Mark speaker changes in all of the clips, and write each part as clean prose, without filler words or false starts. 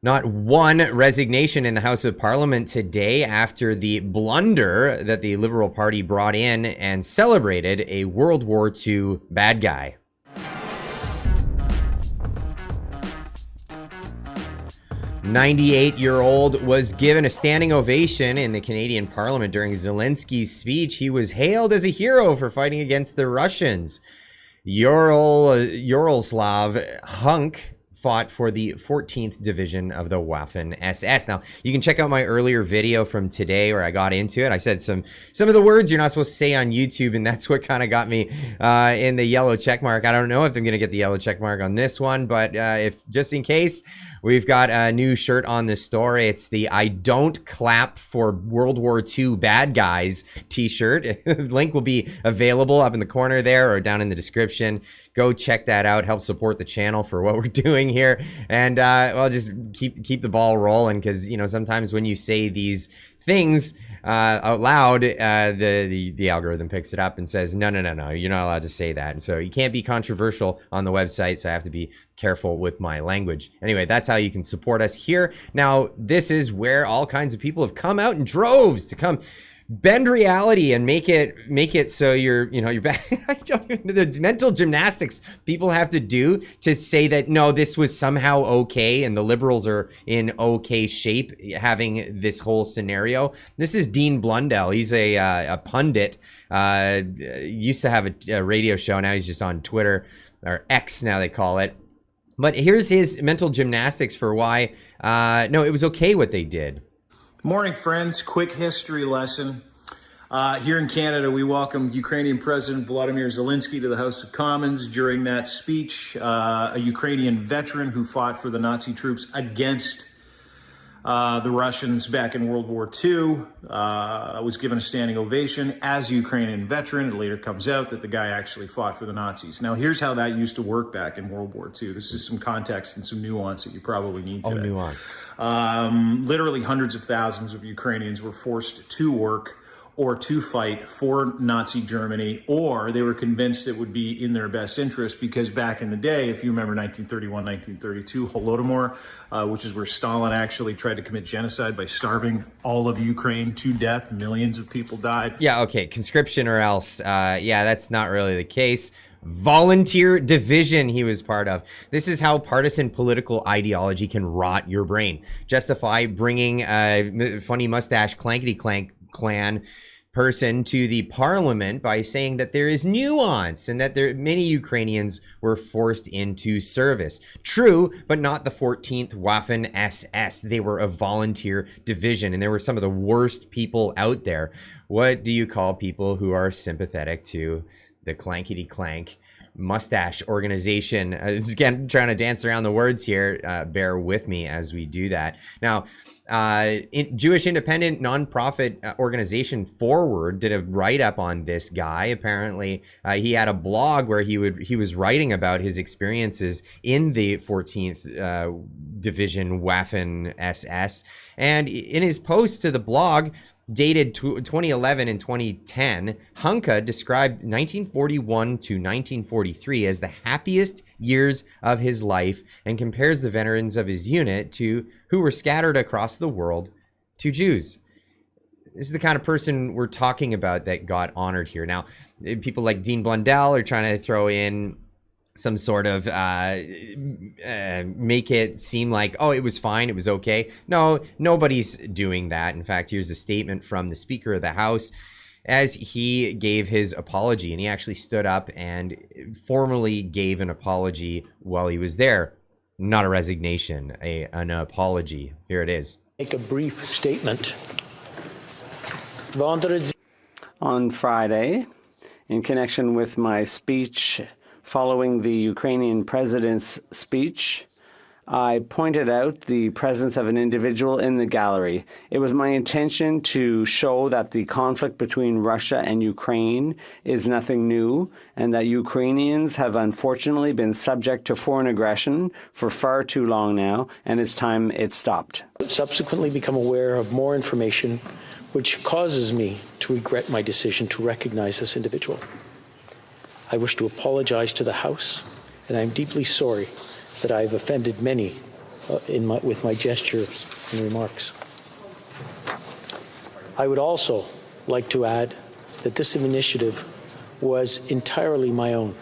Speaker 1: Not one resignation in the House of Parliament today after the blunder that the Liberal Party brought in and celebrated a World War II bad guy. "98-year-old was given a standing ovation in the Canadian Parliament during Zelensky's speech. He was hailed as a hero for fighting against the Russians. Yaroslav Hunk fought for the 14th Division of the Waffen SS. Now, you can check out my earlier video from today where I got into it. I said some of the words you're not supposed to say on YouTube, and that's what kind of got me in the yellow check mark. I don't know if I'm going to get the yellow check mark on this one, but if just in case, we've got a new shirt on the store. It's the "I Don't Clap for World War II Bad Guys" t-shirt. Link will be available up in the corner there or down in the description. Go check that out. Help support the channel for what we're doing here. And, well, just keep the ball rolling, because, you know, sometimes when you say these things out loud, the algorithm picks it up and says, no, you're not allowed to say that. And so you can't be controversial on the website, so I have to be careful with my language. Anyway, that's how you can support us here. Now, this is where all kinds of people have come out in droves to come bend reality and make it so you're back. The mental gymnastics people have to do to say that no, this was somehow okay and the Liberals are in okay shape having this whole scenario. This is Dean Blundell. He's a pundit. Used to have a radio show. Now he's just on Twitter, or X now they call it. But here's his mental gymnastics for why no, it was okay what they did.
Speaker 2: Morning, friends. Quick history lesson. Here in Canada, we welcomed Ukrainian President Volodymyr Zelensky to the House of Commons. During that speech, a Ukrainian veteran who fought for the Nazi troops against the Russians back in World War II was given a standing ovation as a Ukrainian veteran. It later comes out that the guy actually fought for the Nazis. Now, here's how that used to work back in World War II. This is some context and some nuance that you probably need today.
Speaker 1: Oh, nuance.
Speaker 2: Literally hundreds of thousands of Ukrainians were forced to work or to fight for Nazi Germany, or they were convinced it would be in their best interest, because back in the day, if you remember 1931, 1932, Holodomor, which is where Stalin actually tried to commit genocide by starving all of Ukraine to death. Millions of people died.
Speaker 1: Yeah, okay, conscription or else. Yeah, that's not really the case. Volunteer division he was part of. This is how partisan political ideology can rot your brain. Justify bringing a funny mustache clankety clank clan person to the parliament by saying that there is nuance and that many Ukrainians were forced into service. True, but not the 14th Waffen SS. They were a volunteer division, and they were some of the worst people out there. What do you call people who are sympathetic to the clankety clank mustache organization? Again, trying to dance around the words here. Bear with me as we do that. Now, Jewish independent nonprofit organization Forward did a write-up on this guy. Apparently, he had a blog where he was writing about his experiences in the 14th Division Waffen SS, and in his post to the blog, dated 2011 and 2010, Hunka described 1941 to 1943 as the happiest years of his life and compares the veterans of his unit who were scattered across the world to Jews. This is the kind of person we're talking about that got honored here. Now, people like Dean Blundell are trying to throw in some sort of make it seem like, oh, it was fine, it was okay. No, nobody's doing that. In fact, here's a statement from the Speaker of the House as he gave his apology, and he actually stood up and formally gave an apology while he was there. Not a resignation, an apology. Here it is.
Speaker 3: Make a brief statement.
Speaker 4: On Friday, in connection with my speech following the Ukrainian president's speech, I pointed out the presence of an individual in the gallery. It was my intention to show that the conflict between Russia and Ukraine is nothing new, and that Ukrainians have unfortunately been subject to foreign aggression for far too long now, and it's time it stopped.
Speaker 3: Subsequently become aware of more information which causes me to regret my decision to recognize this individual. I wish to apologize to the House, and I'm deeply sorry that I've offended many with my gesture and remarks. I would also like to add that this initiative was entirely my own.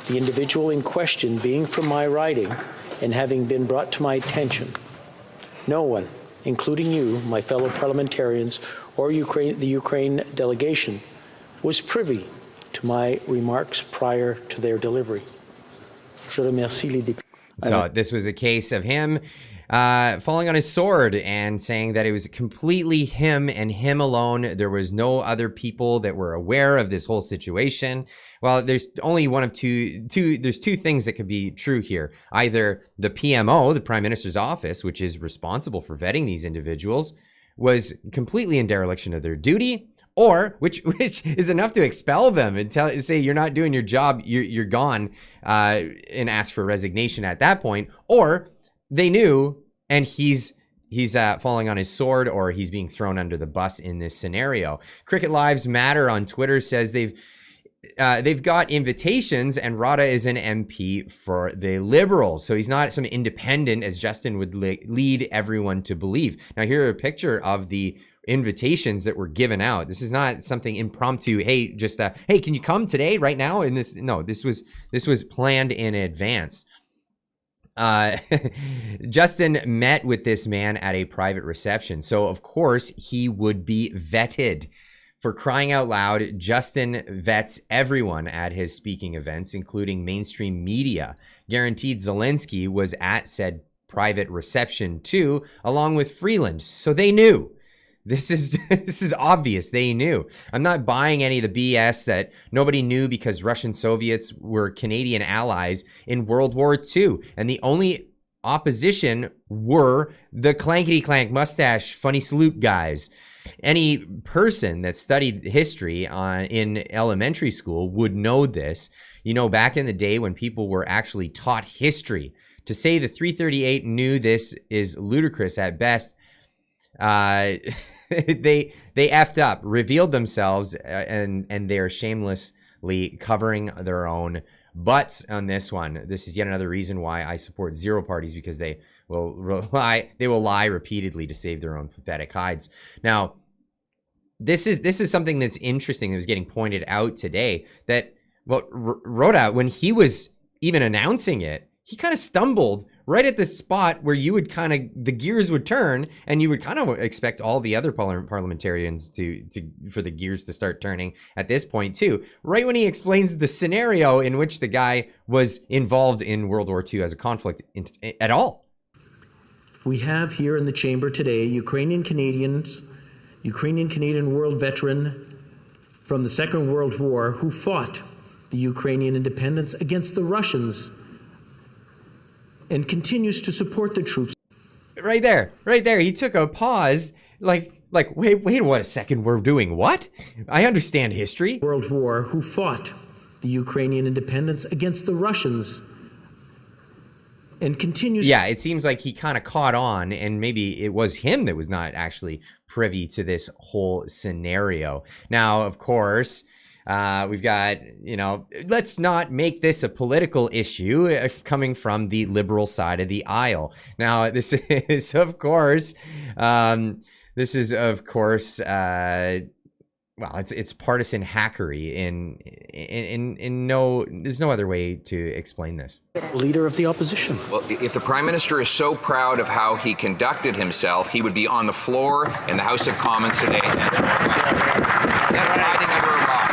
Speaker 3: The individual in question being from my riding and having been brought to my attention. No one, including you, my fellow parliamentarians, or the Ukraine delegation, was privy to my remarks prior to their delivery. Je remercie les députés.
Speaker 1: So this was a case of him falling on his sword and saying that it was completely him and him alone. There was no other people that were aware of this whole situation. Well, there's only one of there's two things that could be true here. Either the PMO, the Prime Minister's office, which is responsible for vetting these individuals, was completely in dereliction of their duty, or which is enough to expel them and say you're not doing your job, you're gone, and ask for resignation at that point. Or they knew, and he's falling on his sword, or he's being thrown under the bus in this scenario. Cricket Lives Matter on Twitter says they've got invitations, and Rota is an MP for the Liberals, so he's not some independent as Justin would lead everyone to believe. Now here are a picture of the invitations that were given out. This is not something impromptu. Hey, just hey, can you come today, right now? And this was planned in advance. Justin met with this man at a private reception, so of course he would be vetted. For crying out loud, Justin vets everyone at his speaking events, including mainstream media. Guaranteed Zelensky was at said private reception too, along with Freeland, so they knew. This is obvious. They knew. I'm not buying any of the BS that nobody knew because Russian Soviets were Canadian allies in World War II, and the only opposition were the clankety clank mustache funny salute guys. Any person that studied history in elementary school would know this. You know, back in the day when people were actually taught history, to say the 338 knew this is ludicrous at best. They effed up, revealed themselves, and they are shamelessly covering their own butts on this one. This is yet another reason why I support zero parties, because they will lie repeatedly to save their own pathetic hides. Now, this is something that's interesting that was getting pointed out today, that Rota, when he was even announcing it, he kind of stumbled right at the spot where you would the gears would turn, and you would kind of expect all the other parliamentarians for the gears to start turning at this point too. Right when he explains the scenario in which the guy was involved in World War II as a conflict at all.
Speaker 3: We have here in the chamber today Ukrainian Canadian world veteran from the Second World War who fought the Ukrainian independence against the Russians and continues to support the troops.
Speaker 1: Right there. He took a pause, like, wait, what a second, we're doing what? I understand history.
Speaker 3: World War who fought the Ukrainian independence against the Russians and continues.
Speaker 1: Yeah, it seems like he kind of caught on, and maybe it was him that was not actually privy to this whole scenario. Now, of course, we've got, let's not make this a political issue coming from the liberal side of the aisle. Now, this is, of course, well, it's partisan hackery there's no other way to explain this.
Speaker 3: Leader of the opposition.
Speaker 5: Well, if the Prime Minister is so proud of how he conducted himself, he would be on the floor in the House of Commons today and answer questions. Instead of hiding under a rock.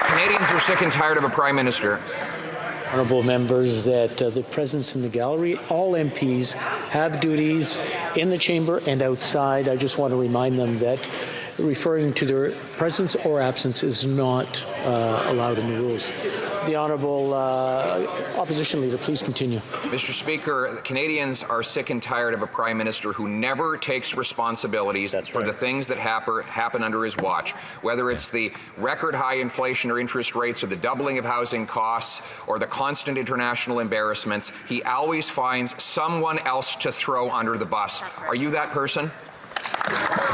Speaker 5: Canadians are sick and tired of a Prime Minister.
Speaker 3: Honourable members, that the presence in the gallery, all MPs have duties in the chamber and outside. I just want to remind them that referring to their presence or absence is not allowed in the rules. The Honourable Opposition Leader, please continue.
Speaker 5: Mr. Speaker, Canadians are sick and tired of a Prime Minister who never takes responsibilities for the things that happen under his watch, whether it's the record high inflation or interest rates or the doubling of housing costs or the constant international embarrassments. He always finds someone else to throw under the bus. Are you that person?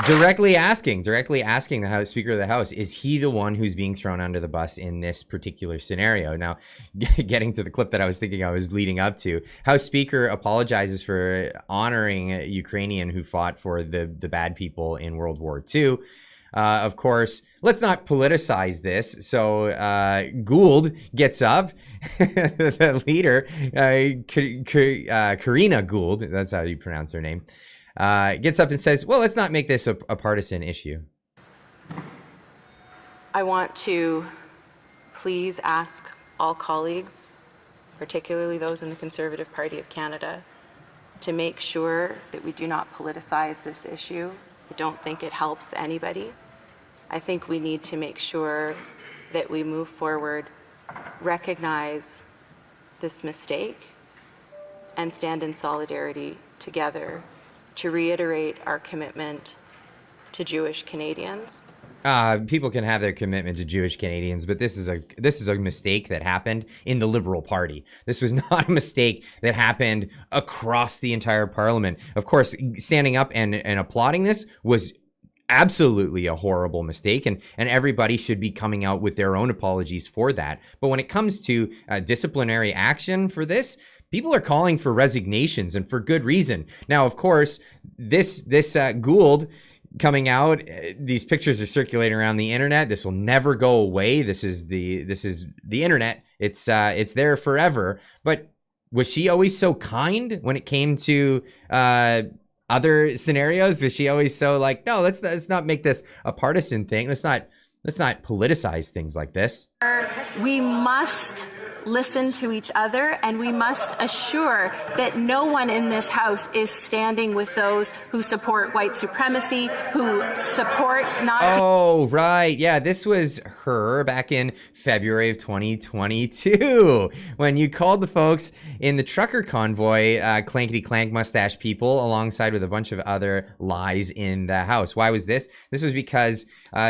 Speaker 1: directly asking the House Speaker of the House, is he the one who's being thrown under the bus in this particular scenario? Now, getting to the clip that I was thinking I was leading up to, House Speaker apologizes for honoring a Ukrainian who fought for the bad people in World War II. Of course, let's not politicize this. So Gould gets up, the leader, Karina Gould, that's how you pronounce her name, gets up and says, well, let's not make this a partisan issue.
Speaker 6: I want to please ask all colleagues, particularly those in the Conservative Party of Canada, to make sure that we do not politicize this issue. I don't think it helps anybody. I think we need to make sure that we move forward, recognize this mistake, and stand in solidarity together to reiterate our commitment to Jewish Canadians.
Speaker 1: People can have their commitment to Jewish Canadians, but this is a mistake that happened in the Liberal Party. This was not a mistake that happened across the entire Parliament. Of course, standing up and applauding this was absolutely a horrible mistake, and everybody should be coming out with their own apologies for that. But when it comes to disciplinary action for this, people are calling for resignations, and for good reason. Now, of course, this Gould coming out, these pictures are circulating around the internet. This will never go away. This is the internet. It's there forever. But was she always so kind when it came to other scenarios? Was she always so like, no, let's not make this a partisan thing. Let's not politicize things like this.
Speaker 6: We must listen to each other, and we must assure that no one in this House is standing with those who support white supremacy, who support Nazi.
Speaker 1: Oh, right. Yeah, this was her back in February of 2022 when you called the folks in the trucker convoy clankety clank mustache people alongside with a bunch of other lies in the House. Why was this? This was because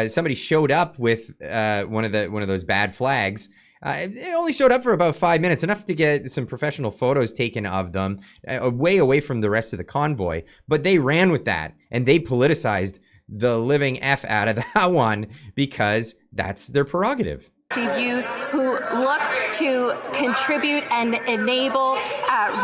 Speaker 1: somebody showed up with one of those bad flags. It only showed up for about 5 minutes, enough to get some professional photos taken of them, way away from the rest of the convoy. But they ran with that, and they politicized the living F out of that one because that's their prerogative.
Speaker 6: Views who look to contribute and enable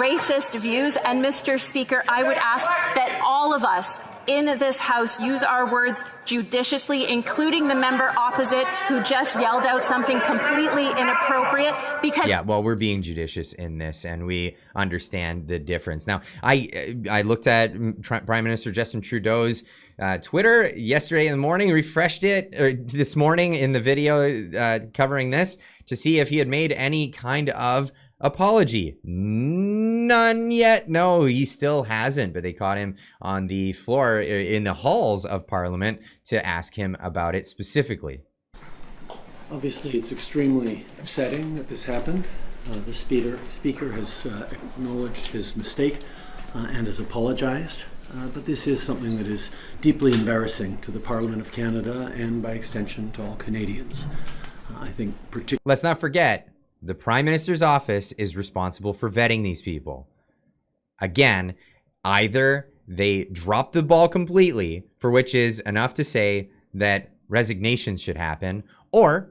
Speaker 6: racist views. And Mr. Speaker, I would ask that all of us in this House use our words judiciously, including the member opposite who just yelled out something completely inappropriate. Because
Speaker 1: yeah, well, we're being judicious in this, and we understand the difference. Now, I looked at Prime Minister Justin Trudeau's Twitter yesterday in the morning, refreshed it this morning in the video covering this to see if he had made any kind of apology. None yet. No, he still hasn't, but they caught him on the floor in the halls of Parliament to ask him about it specifically.
Speaker 7: Obviously, it's extremely upsetting that this happened. The speaker has acknowledged his mistake and has apologized. But this is something that is deeply embarrassing to the Parliament of Canada and, by extension, to all Canadians. I think particularly...
Speaker 1: Let's not forget, the Prime Minister's office is responsible for vetting these people. Again, either they drop the ball completely, for which is enough to say that resignations should happen, or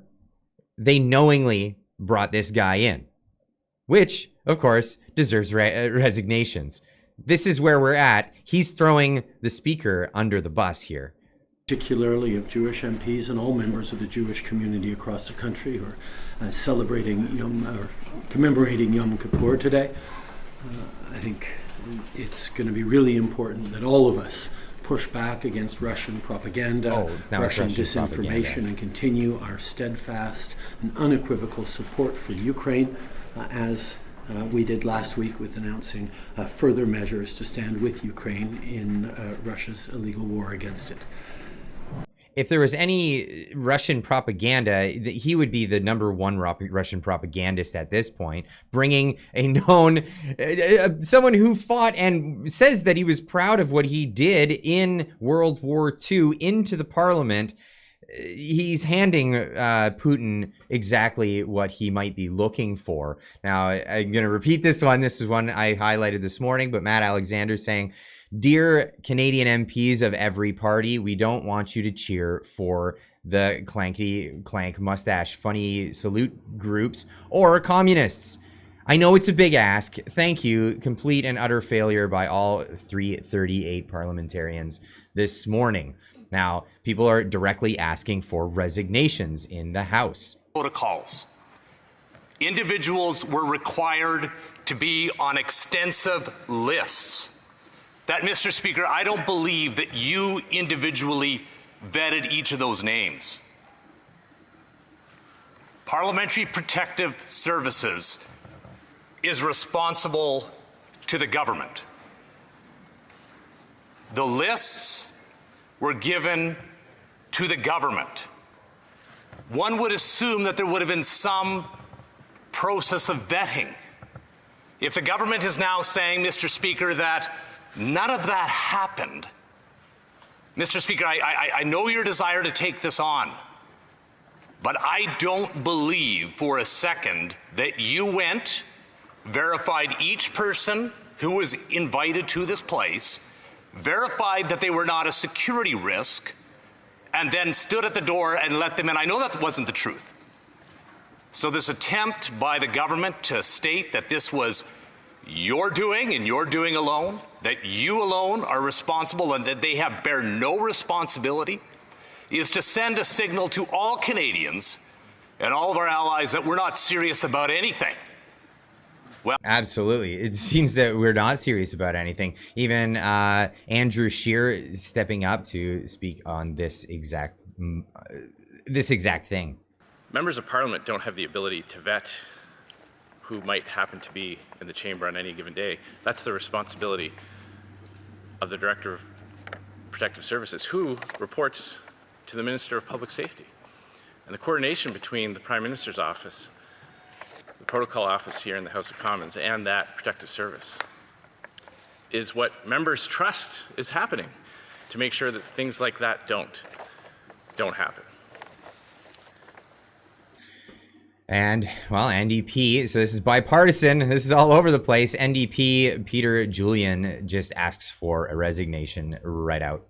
Speaker 1: they knowingly brought this guy in, which, of course, deserves resignations. This is where we're at. He's throwing the speaker under the bus here.
Speaker 7: Particularly of Jewish MPs and all members of the Jewish community across the country who are commemorating Yom Kippur today. I think it's going to be really important that all of us push back against Russian propaganda, Russian disinformation, and continue our steadfast and unequivocal support for Ukraine as we did last week with announcing further measures to stand with Ukraine in Russia's illegal war against it.
Speaker 1: If there was any Russian propaganda, he would be the #1 Russian propagandist at this point, bringing a known, someone who fought and says that he was proud of what he did in World War II into the Parliament. he's handing Putin exactly what he might be looking for. Now, I'm going to repeat this one. This is one I highlighted this morning, but Matt Alexander saying, "Dear Canadian MPs of every party, we don't want you to cheer for the clanky clank mustache funny salute groups or communists. I know it's a big ask. Thank you. Complete and utter failure by all 338 parliamentarians this morning." Now, people are directly asking for resignations in the House.
Speaker 8: Protocols. Individuals were required to be on extensive lists. That, Mr. Speaker, I don't believe that you individually vetted each of those names. Parliamentary Protective Services is responsible to the government. The lists were given to the government. One would assume that there would have been some process of vetting. If the government is now saying, Mr. Speaker, that none of that happened, Mr. Speaker, I know your desire to take this on, but I don't believe for a second that you went, verified each person who was invited to this place, verified that they were not a security risk, and then stood at the door and let them in. I know that wasn't the truth. So this attempt by the government to state that this was your doing and your doing alone, that you alone are responsible and that they bear no responsibility, is to send a signal to all Canadians and all of our allies that we're not serious about anything. Well,
Speaker 1: absolutely. It seems that we're not serious about anything. Even Andrew Scheer stepping up to speak on this exact thing.
Speaker 9: Members of Parliament don't have the ability to vet who might happen to be in the chamber on any given day. That's the responsibility of the Director of Protective Services, who reports to the Minister of Public Safety. And the coordination between the Prime Minister's office, the Protocol Office here in the House of Commons, and that Protective Service is what members trust is happening to make sure that things like that don't happen.
Speaker 1: And, well, NDP, so this is bipartisan, this is all over the place. NDP Peter Julian just asks for a resignation right out.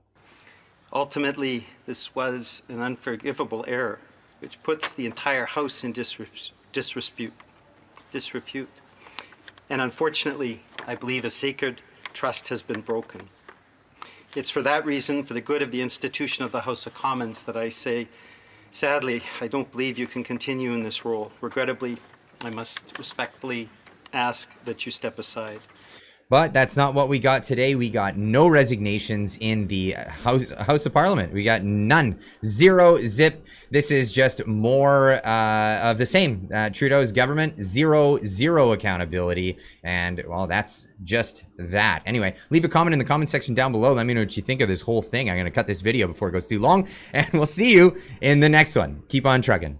Speaker 10: Ultimately, this was an unforgivable error, which puts the entire House in disrepute. And unfortunately, I believe a sacred trust has been broken. It's for that reason, for the good of the institution of the House of Commons, that I say, sadly, I don't believe you can continue in this role. Regrettably, I must respectfully ask that you step aside.
Speaker 1: But that's not what we got today. We got no resignations in the House of Parliament. We got none. Zero, zip. This is just more of the same. Trudeau's government, zero accountability. And, well, that's just that. Anyway, leave a comment in the comment section down below. Let me know what you think of this whole thing. I'm going to cut this video before it goes too long. And we'll see you in the next one. Keep on trucking.